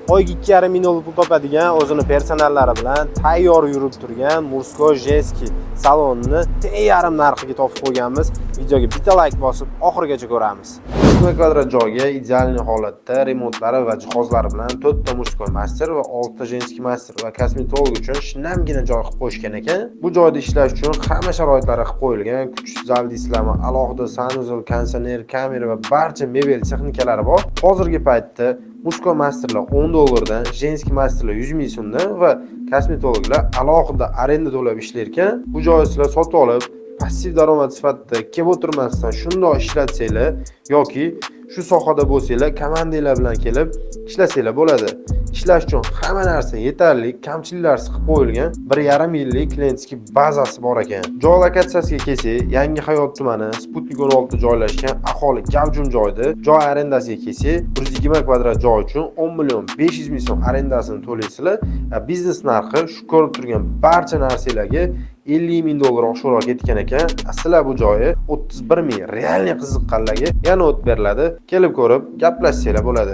oyiga 2,5 ming dollar pul topadigan, o'zini personallari bilan tayyor yurib turgan Mursko Jenskiy salonni teng yarim narxiga topib qo'yganmiz. Videoga bitta like bosib, oxirigacha ko'ramiz. 1 kvadrat joyga ideal holatda remontlari va jihozlari bilan 4 ta Mursko master va 6 ta Jenskiy master va kosmetolog uchun shinamgina joy qilib qo'yishgan ekan. Bu joyda ishlash uchun hamma sharoitlari qilib qo'yilgan. Kuchsiz zal disklama, alohida sanuzel, konditsioner, kamera va barcha mebel texnikalari bor. Hozirgi paytda Mursko masterlar 10 dollardan, Jenskiy masterlar 100 ming so'mdan va kosmetologlar alohida arenda to'lab ishlar ekan. Bu joyni sizlar sotib olib, passiv daromad sifatida kelib o'tirmasdan shundoq ishlatsanglar yoki shu sohada bo'lsanglar, komandanglar bilan kelib ishlasanglar bo'ladi. Ishlash uchun hamma narsa yetarli, kamchiliklarsiz qilib qo'yilgan 1,5 yillik klientskiy bazasi bor ekan. Joy lokatsiyasiga kelsak, Yangi Hayot tumani, Sputnik 16 joylashgan aholi gavjum joyda. Joy arendasiga kelsak, 120 kvadrat joy uchun 10 million 500 ming so'm arendasini to'laysizlar. Biznes narxi shu ko'rib turgan barcha narsalarga 50 ming dollar oshiqroq ketgan ekan. Sizlar bu joyi 31 ming realniy qiziqqanlarga yana o't beriladi. Kelib ko'rib gaplashsanglar bo'ladi.